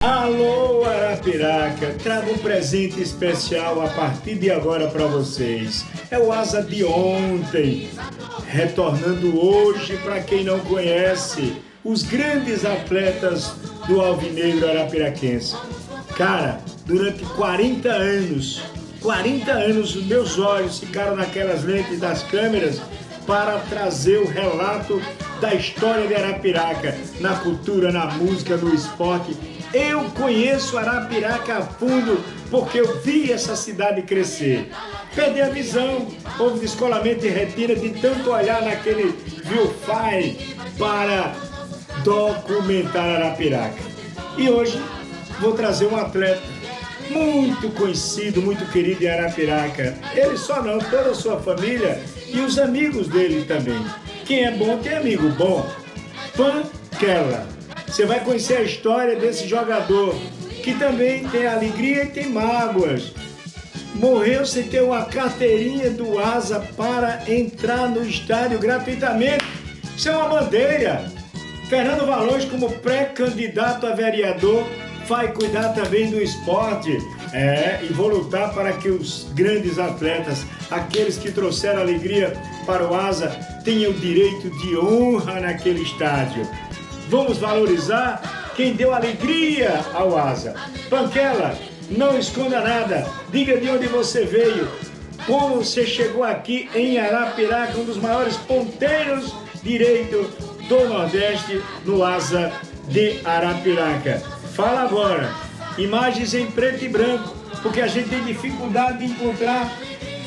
Alô, Arapiraca, trago um presente especial a partir de agora para vocês. É o Asa de ontem, retornando hoje para quem não conhece, os grandes atletas do Alvinegro Arapiraquense. Cara, durante 40 anos, os meus olhos ficaram naquelas lentes das câmeras para trazer o relato da história de Arapiraca, na cultura, na música, no esporte. Eu conheço Arapiraca a fundo porque eu vi essa cidade crescer. Perdi a visão, houve descolamento de retina de tanto olhar naquele viewfinder para documentar Arapiraca. E hoje vou trazer um atleta muito conhecido, muito querido em Arapiraca. Ele só não, toda a sua família e os amigos dele também. Quem é bom tem amigo bom. Pankela. Você vai conhecer a história desse jogador, que também tem alegria e tem mágoas. Morreu sem ter uma carteirinha do Asa para entrar no estádio gratuitamente. Isso é uma bandeira. Fernando Valões, como pré-candidato a vereador, vai cuidar também do esporte. E vou lutar para que os grandes atletas, aqueles que trouxeram alegria para o Asa, tenham o direito de honra naquele estádio. Vamos valorizar quem deu alegria ao Asa. Pankela, não esconda nada. Diga de onde você veio. Como você chegou aqui em Arapiraca, um dos maiores ponteiros direito do Nordeste, no Asa de Arapiraca. Fala agora. Imagens em preto e branco, porque a gente tem dificuldade de encontrar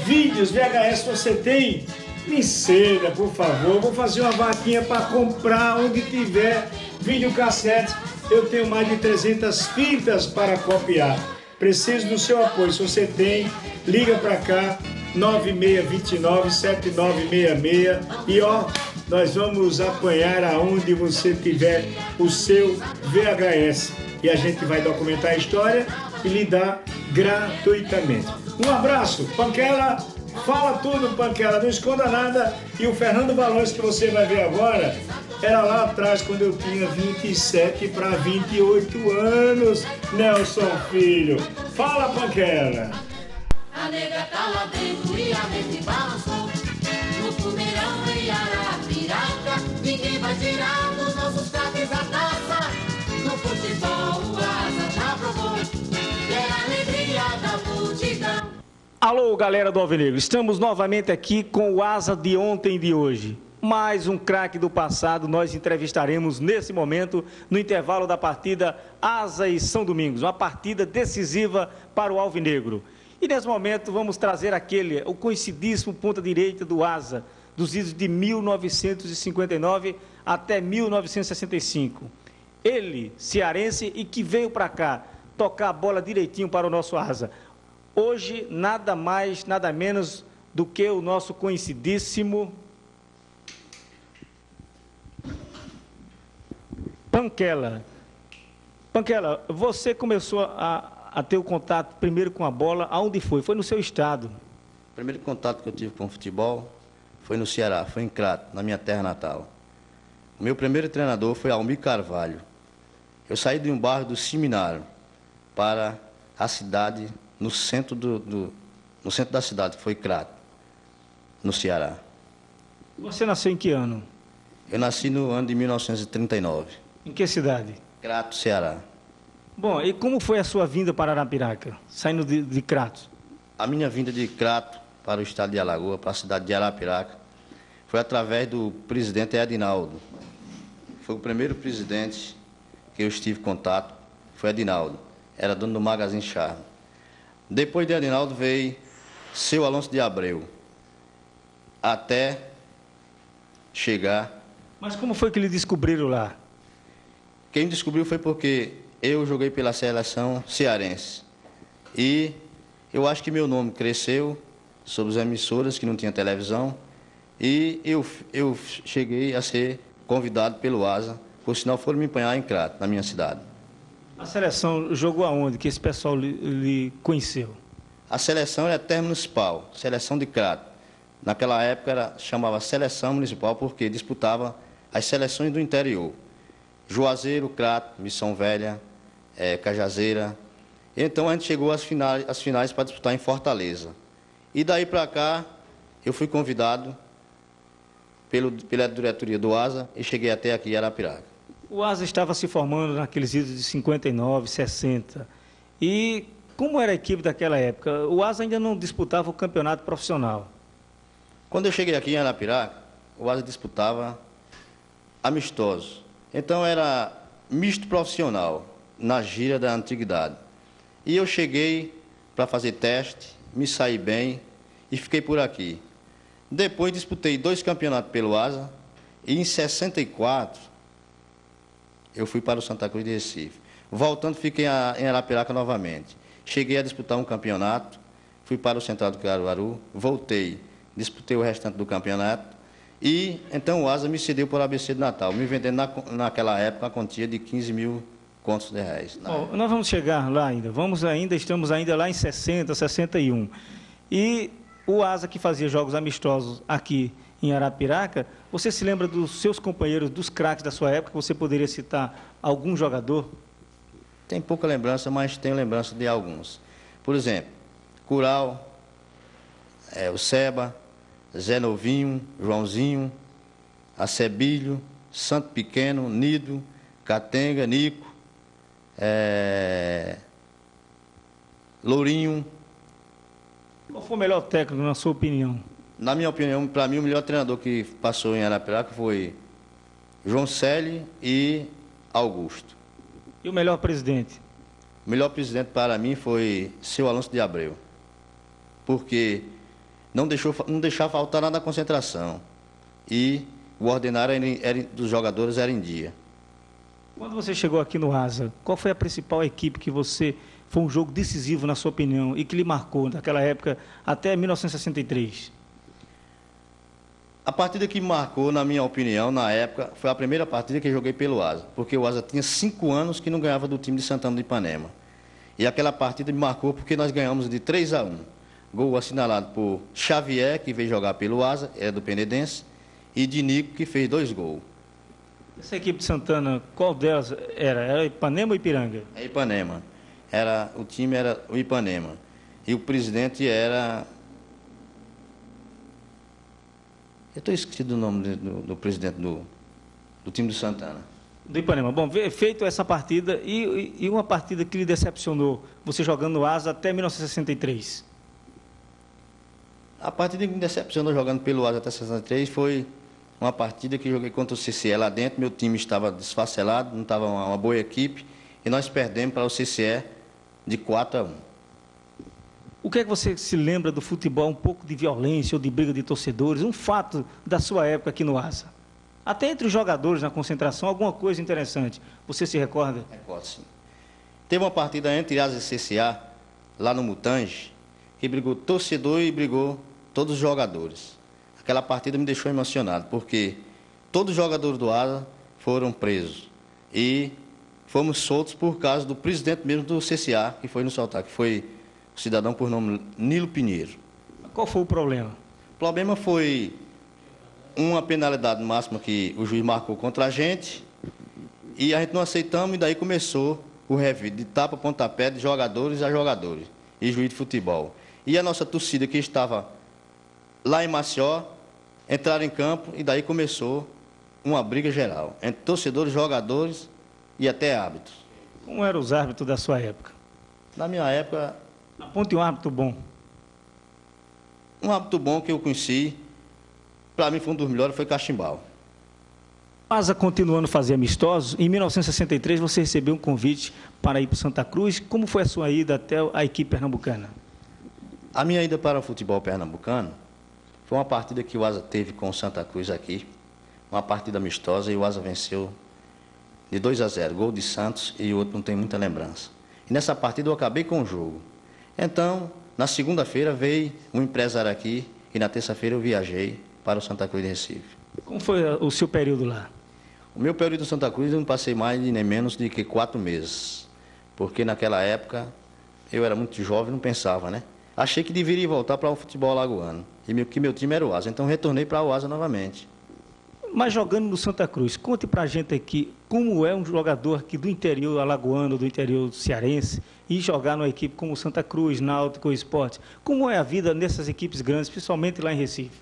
vídeos VHS. Você tem? Me ceda, por favor. Vou fazer uma vaquinha para comprar onde tiver videocassete. Eu tenho mais de 300 fitas para copiar. Preciso do seu apoio. Se você tem, liga para cá, 9629-7966. E nós vamos apanhar aonde você tiver o seu VHS. E a gente vai documentar a história e lhe dar gratuitamente. Um abraço, Pankela. Fala tudo, Pankela, não esconda nada. E o Fernando Valões, que você vai ver agora, era lá atrás, quando eu tinha 27 para 28 anos, Nelson Filho. Fala, Pankela. A nega tá lá dentro e a rede balançou. No fumeirão em Arapiraca, ninguém vai tirar dos nossos craques a taça. No futebol o Asa já provou, é a alegria da multidão. Alô, galera do Alvinegro, estamos novamente aqui com o Asa de ontem e de hoje. Mais um craque do passado nós entrevistaremos nesse momento, no intervalo da partida Asa e São Domingos, uma partida decisiva para o Alvinegro. E nesse momento vamos trazer o conhecidíssimo ponta-direita do Asa, dos idos de 1959 até 1965. Ele, cearense, e que veio para cá tocar a bola direitinho para o nosso Asa. Hoje, nada mais, nada menos do que o nosso conhecidíssimo Pankela. Pankela, você começou a ter o contato primeiro com a bola, aonde foi? Foi no seu estado? O primeiro contato que eu tive com o futebol foi no Ceará, foi em Crato, na minha terra natal. O meu primeiro treinador foi Almir Carvalho. Eu saí de um bairro do Seminário para a cidade, no centro no centro da cidade, que foi Crato, no Ceará. Você nasceu em que ano? Eu nasci no ano de 1939. Em que cidade? Crato, Ceará. Bom, e como foi a sua vinda para Arapiraca, saindo de Crato? A minha vinda de Crato para o estado de Alagoas, para a cidade de Arapiraca, foi através do presidente Edinaldo. Foi o primeiro presidente que eu estive em contato, foi Edinaldo. Era dono do Magazine Charme. Depois de Edinaldo veio seu Alonso de Abreu, até chegar... Mas como foi que lhe descobriram lá? Quem me descobriu foi porque eu joguei pela seleção cearense. E eu acho que meu nome cresceu sobre as emissoras, que não tinha televisão, e eu cheguei a ser convidado pelo Asa, por sinal foram me apanhar em Crato, na minha cidade. A seleção jogou aonde, que esse pessoal lhe conheceu? A seleção era termo municipal, seleção de Crato. Naquela época chamava seleção municipal porque disputava as seleções do interior. Juazeiro, Crato, Missão Velha, Cajazeira. Então a gente chegou às finais para disputar em Fortaleza. E daí para cá, eu fui convidado pela diretoria do ASA e cheguei até aqui em Arapiraca. O ASA estava se formando naqueles idos de 59, 60. E como era a equipe daquela época? O ASA ainda não disputava o campeonato profissional. Quando eu cheguei aqui em Arapiraca, o ASA disputava amistosos. Então era misto profissional, na gíria da antiguidade. E eu cheguei para fazer teste, me saí bem e fiquei por aqui. Depois disputei 2 campeonatos pelo ASA e em 64 eu fui para o Santa Cruz de Recife. Voltando, fiquei em Arapiraca novamente. Cheguei a disputar um campeonato, fui para o Central do Caruaru, voltei, disputei o restante do campeonato e então o ASA me cedeu para o ABC de Natal, me vendendo naquela época a quantia de 15 mil contos de reais. Nós vamos chegar lá ainda, estamos ainda lá em 60, 61. E o ASA que fazia jogos amistosos aqui em Arapiraca, você se lembra dos seus companheiros, dos craques da sua época? Você poderia citar algum jogador? Tem pouca lembrança, mas tenho lembrança de alguns. Por exemplo, Cural, o Seba, Zé Novinho, Joãozinho, Acebilho, Santo Pequeno, Nido, Catenga, Nico, Lourinho. Qual foi o melhor técnico, na sua opinião? Na minha opinião, para mim, o melhor treinador que passou em Arapiraca foi João Célio e Augusto. E o melhor presidente? O melhor presidente para mim foi seu Alonso de Abreu, porque não deixava faltar nada na concentração e o ordenário dos jogadores era em dia. Quando você chegou aqui no ASA, qual foi a principal equipe que foi um jogo decisivo na sua opinião e que lhe marcou naquela época até 1963? A partida que me marcou, na minha opinião, na época, foi a primeira partida que eu joguei pelo ASA, porque o ASA tinha 5 anos que não ganhava do time de Santana do Ipanema. E aquela partida me marcou porque nós ganhamos de 3-1. Gol assinalado por Xavier, que veio jogar pelo ASA, era do Penedense, e de Nico, que fez 2 gols. Essa equipe de Santana, qual delas era? Era Ipanema ou Ipiranga? É Ipanema. O time era o Ipanema. E o presidente era... Eu estou esquecido do nome do presidente do time do Santana. Do Ipanema. Bom, feito essa partida e uma partida que lhe decepcionou, você jogando no ASA até 1963. A partida que me decepcionou jogando pelo ASA até 63 foi uma partida que joguei contra o CCE lá dentro. Meu time estava desfacelado, não estava uma boa equipe, e nós perdemos para o CCE de 4-1. O que é que você se lembra do futebol, um pouco de violência ou de briga de torcedores, um fato da sua época aqui no ASA? Até entre os jogadores na concentração, alguma coisa interessante. Você se recorda? Recordo, sim. Teve uma partida entre ASA e CCA, lá no Mutange, que brigou torcedor e brigou todos os jogadores. Aquela partida me deixou emocionado, porque todos os jogadores do ASA foram presos. E fomos soltos por causa do presidente mesmo do CCA, que foi nos soltar, que foi o cidadão por nome Nilo Pinheiro. Qual foi o problema? O problema foi uma penalidade máxima que o juiz marcou contra a gente, e a gente não aceitamos, e daí começou o revide de tapa, pontapé de jogadores a jogadores, e juiz de futebol. E a nossa torcida que estava lá em Maceió, entraram em campo, e daí começou uma briga geral, entre torcedores, jogadores e até árbitros. Como eram os árbitros da sua época? Na minha época... Aponte um árbitro bom. Um árbitro bom que eu conheci, para mim foi um dos melhores, foi Cachimbal. ASA continuando a fazer amistosos, em 1963 você recebeu um convite para ir para Santa Cruz. Como foi a sua ida até a equipe pernambucana? A minha ida para o futebol pernambucano foi uma partida que o ASA teve com o Santa Cruz aqui, uma partida amistosa, e o ASA venceu de 2-0, gol de Santos, e o outro não tem muita lembrança. E nessa partida eu acabei com o jogo. Então, na segunda-feira veio um empresário aqui, e na terça-feira eu viajei para o Santa Cruz de Recife. Como foi o seu período lá? O meu período no Santa Cruz eu não passei mais nem menos de que 4 meses, porque naquela época eu era muito jovem, não pensava, né? Achei que deveria voltar para o futebol alagoano, e que meu time era o ASA, então retornei para o ASA novamente. Mas jogando no Santa Cruz, conte pra gente aqui como é um jogador aqui do interior alagoano, do interior cearense, e jogar numa equipe como Santa Cruz, Náutico ou Sport. Como é a vida nessas equipes grandes, principalmente lá em Recife?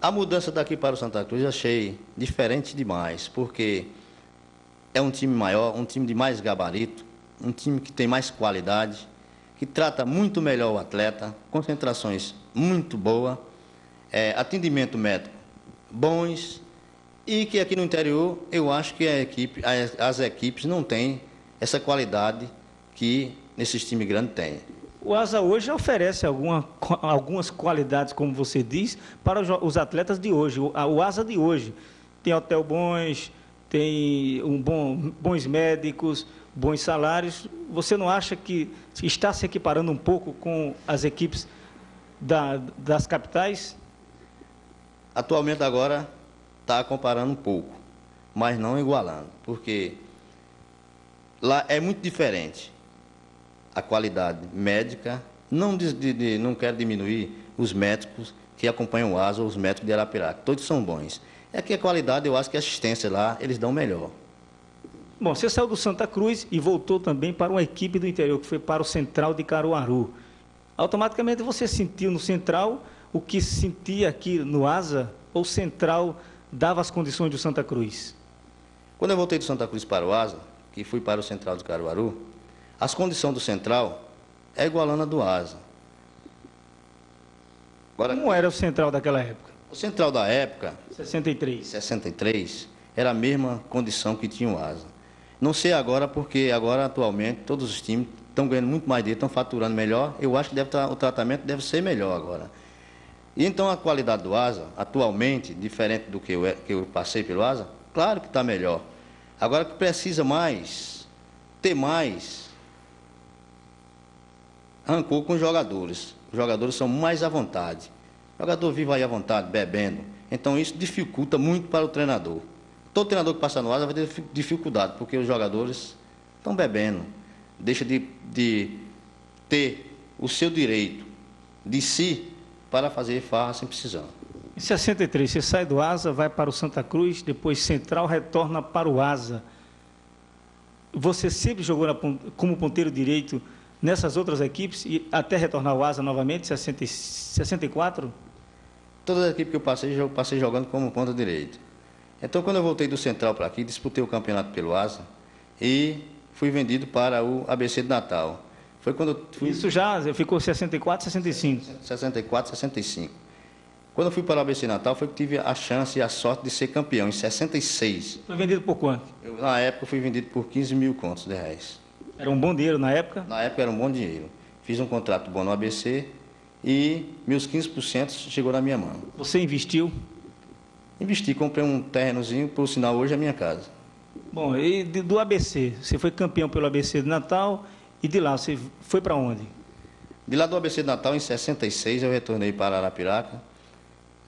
A mudança daqui para o Santa Cruz eu achei diferente demais, porque é um time maior, um time de mais gabarito, um time que tem mais qualidade, que trata muito melhor o atleta, concentrações muito boas, atendimento médico bons, e que aqui no interior eu acho que as equipes não têm essa qualidade que nesses times grandes têm. O Asa hoje oferece algumas qualidades, como você diz, para os atletas de hoje. O Asa de hoje tem hotel bons, tem bons médicos, bons salários. Você não acha que está se equiparando um pouco com as equipes das capitais? Atualmente agora está comparando um pouco, mas não igualando, porque lá é muito diferente a qualidade médica. Não quero diminuir os médicos que acompanham o Asa ou os médicos de Arapiraca, todos são bons. É que a qualidade, eu acho que a assistência lá, eles dão melhor. Bom, você saiu do Santa Cruz e voltou também para uma equipe do interior, que foi para o Central de Caruaru. Automaticamente você sentiu no Central o que sentia aqui no Asa, ou o Central dava as condições do Santa Cruz? Quando eu voltei do Santa Cruz para o Asa, que fui para o Central de Caruaru, as condições do Central é igualando a do Asa. Agora, como era o Central daquela época? O Central da época, 63, era a mesma condição que tinha o Asa. Não sei agora, porque agora atualmente todos os times estão ganhando muito mais dinheiro, estão faturando melhor. Eu acho que o tratamento deve ser melhor agora. E então a qualidade do Asa, atualmente, diferente do que eu passei pelo Asa, claro que está melhor. Agora que precisa ter mais rancor com os jogadores. Os jogadores são mais à vontade. O jogador vive aí à vontade, bebendo. Então isso dificulta muito para o treinador. Todo treinador que passa no Asa vai ter dificuldade, porque os jogadores estão bebendo. Deixa de ter o seu direito de si para fazer farra sem precisar. Em 63, você sai do Asa, vai para o Santa Cruz, depois Central, retorna para o Asa. Você sempre jogou como ponteiro direito nessas outras equipes, e até retornar ao Asa novamente, 64? Todas as equipes que eu passei jogando como ponta direito. Então, quando eu voltei do Central para aqui, disputei o campeonato pelo Asa e fui vendido para o ABC de Natal. Foi quando eu fui... Isso já ficou 64, 65? 64, 65. Quando eu fui para o ABC Natal, foi que tive a chance e a sorte de ser campeão, em 66. Foi vendido por quanto? Na época, eu fui vendido por 15 mil contos de reais. Era um bom dinheiro na época? Na época, era um bom dinheiro. Fiz um contrato bom no ABC e meus 15% chegou na minha mão. Você investiu? Investi, comprei um terrenozinho, por sinal, hoje é a minha casa. Bom, e do ABC, você foi campeão pelo ABC de Natal, e de lá você foi para onde? De lá do ABC de Natal, em 66, eu retornei para Arapiraca.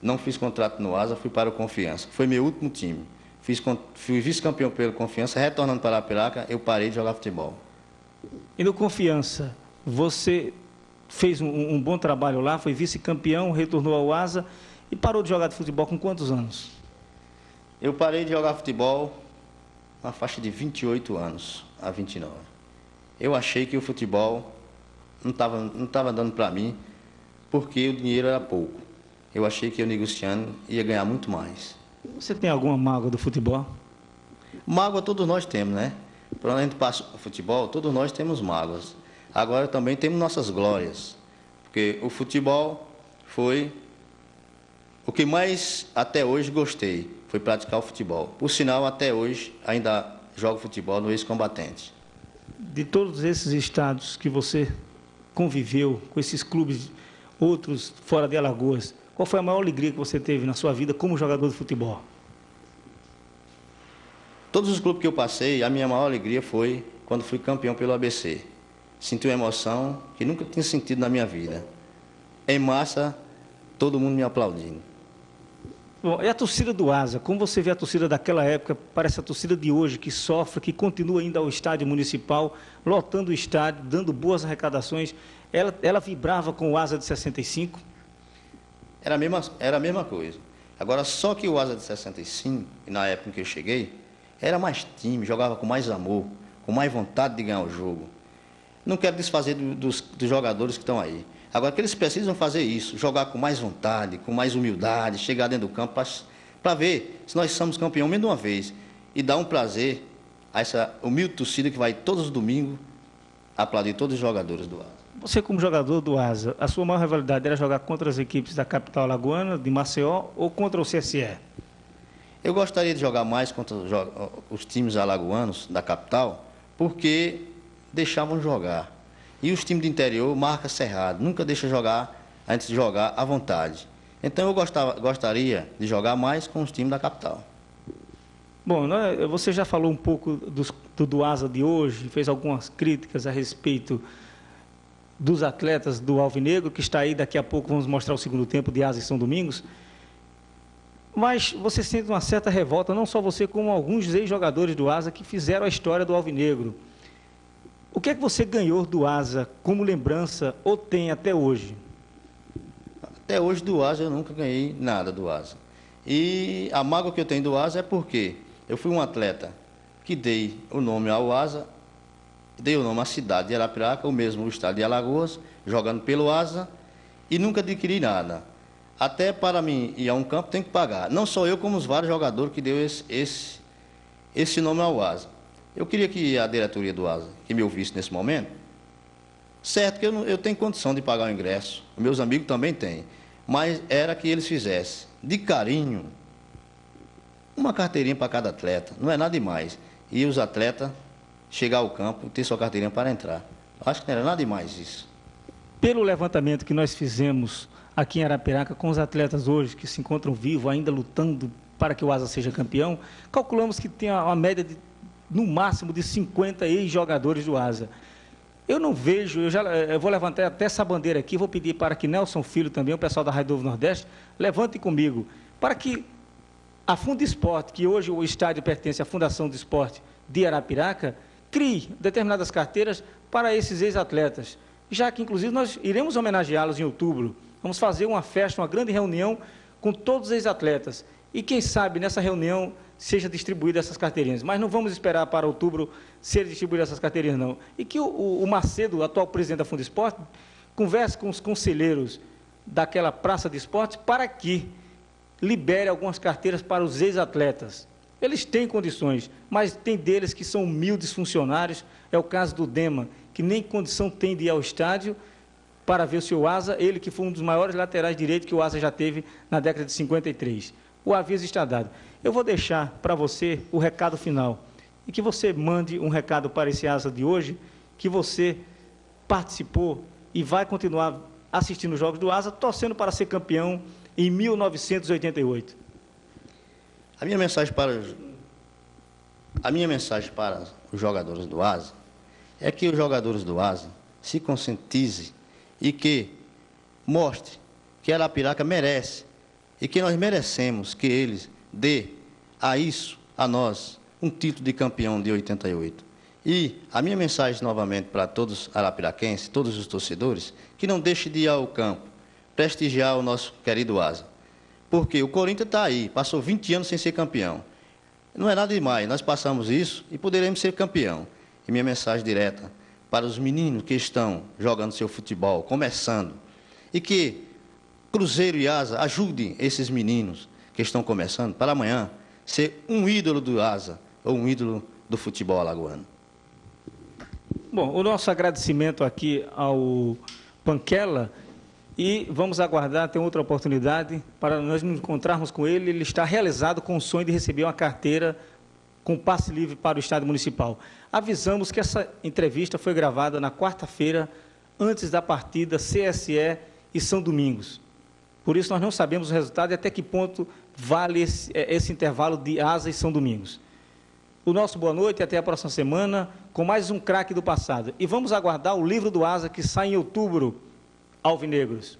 Não fiz contrato no Asa, fui para o Confiança. Foi meu último time. Fui vice-campeão pelo Confiança, retornando para Arapiraca, eu parei de jogar futebol. E no Confiança, você fez um bom trabalho lá, foi vice-campeão, retornou ao Asa e parou de jogar de futebol com quantos anos? Eu parei de jogar futebol na faixa de 28 anos a 29. Eu achei que o futebol não estava dando para mim, porque o dinheiro era pouco. Eu achei que eu negociando ia ganhar muito mais. Você tem alguma mágoa do futebol? Mágoa todos nós temos, né? Quando a gente passa o futebol, todos nós temos mágoas. Agora também temos nossas glórias, porque o futebol foi o que mais até hoje gostei, foi praticar o futebol. Por sinal, até hoje ainda jogo futebol no ex-combatente. De todos esses estados que você conviveu, com esses clubes, outros fora de Alagoas, qual foi a maior alegria que você teve na sua vida como jogador de futebol? Todos os clubes que eu passei, a minha maior alegria foi quando fui campeão pelo ABC. Senti uma emoção que nunca tinha sentido na minha vida. Em massa, todo mundo me aplaudindo. Bom, e a torcida do Asa? Como você vê a torcida daquela época para essa torcida de hoje, que sofre, que continua indo ao estádio municipal, lotando o estádio, dando boas arrecadações? Ela vibrava com o Asa de 65? Era a mesma coisa. Agora, só que o Asa de 65, na época em que eu cheguei, era mais time, jogava com mais amor, com mais vontade de ganhar o jogo. Não quero desfazer dos jogadores que estão aí. Agora, que eles precisam fazer isso, jogar com mais vontade, com mais humildade, chegar dentro do campo para ver se nós somos campeão menos de uma vez e dar um prazer a essa humilde torcida que vai todos os domingos aplaudir todos os jogadores do Asa. Você, como jogador do Asa, a sua maior rivalidade era jogar contra as equipes da capital alagoana, de Maceió, ou contra o CSE? Eu gostaria de jogar mais contra os times alagoanos da capital, porque deixavam jogar. E os times do interior marca cerrado, nunca deixa jogar antes de jogar à vontade. Então eu gostaria de jogar mais com os times da capital. Bom, você já falou um pouco do Asa de hoje, fez algumas críticas a respeito dos atletas do Alvinegro, que está aí, daqui a pouco vamos mostrar o segundo tempo de Asa e São Domingos. Mas você sente uma certa revolta, não só você, como alguns ex-jogadores do Asa que fizeram a história do Alvinegro. O que é que você ganhou do Asa como lembrança ou tem até hoje? Até hoje do Asa eu nunca ganhei nada do Asa. E a mágoa que eu tenho do Asa é porque eu fui um atleta que dei o nome ao Asa, dei o nome à cidade de Arapiraca, o mesmo o estado de Alagoas, jogando pelo Asa, e nunca adquiri nada. Até para mim ir a um campo tem que pagar. Não só eu, como os vários jogadores que deu esse nome ao Asa. Eu queria que a diretoria do Asa, que me ouvisse nesse momento, certo que eu tenho condição de pagar o ingresso, meus amigos também têm, mas era que eles fizessem, de carinho, uma carteirinha para cada atleta, não é nada demais. E os atletas chegar ao campo e ter sua carteirinha para entrar. Acho que não era nada demais isso. Pelo levantamento que nós fizemos aqui em Arapiraca, com os atletas hoje que se encontram vivos, ainda lutando para que o Asa seja campeão, calculamos que tem uma média de, no máximo, de 50 ex-jogadores do Asa. Eu não vejo, eu vou levantar até essa bandeira aqui, vou pedir para que Nelson Filho também, o pessoal da Rádio Novo Nordeste, levante comigo, para que a Fundesporte, que hoje o estádio pertence à Fundação do Esporte de Arapiraca, crie determinadas carteiras para esses ex-atletas, já que, inclusive, nós iremos homenageá-los em outubro. Vamos fazer uma festa, uma grande reunião com todos os ex-atletas. E, quem sabe, nessa reunião seja distribuída essas carteirinhas. Mas não vamos esperar para outubro ser distribuída essas carteirinhas, não. E que o Macedo, atual presidente da Fundesporte, converse com os conselheiros daquela praça de esportes para que libere algumas carteiras para os ex-atletas. Eles têm condições, mas tem deles que são humildes funcionários. É o caso do Dema, que nem condição tem de ir ao estádio para ver o seu Asa, ele que foi um dos maiores laterais direitos que o Asa já teve na década de 53. O aviso está dado. Eu vou deixar para você o recado final e que você mande um recado para esse Asa de hoje, que você participou e vai continuar assistindo os jogos do Asa, torcendo para ser campeão em 1988. A minha mensagem para os jogadores do Asa é que os jogadores do Asa se conscientizem e que mostre que Arapiraca merece e que nós merecemos que eles dê a nós, um título de campeão de 88. E a minha mensagem novamente para todos os arapiraquenses, todos os torcedores, que não deixe de ir ao campo, prestigiar o nosso querido Asa. Porque o Corinthians está aí, passou 20 anos sem ser campeão. Não é nada demais, nós passamos isso e poderemos ser campeão. E minha mensagem direta para os meninos que estão jogando seu futebol, começando, e que Cruzeiro e Asa ajudem esses meninos que estão começando para amanhã ser um ídolo do Asa ou um ídolo do futebol alagoano. Bom, o nosso agradecimento aqui ao Panquela, e vamos aguardar, tem outra oportunidade para nós nos encontrarmos com ele. Ele está realizado com o sonho de receber uma carteira com passe livre para o Estádio Municipal. Avisamos que essa entrevista foi gravada na quarta-feira, antes da partida CSE e São Domingos. Por isso, nós não sabemos o resultado e até que ponto vale esse intervalo de Asa e São Domingos. O nosso boa noite e até a próxima semana com mais um craque do passado. E vamos aguardar o livro do Asa que sai em outubro, Alvinegros.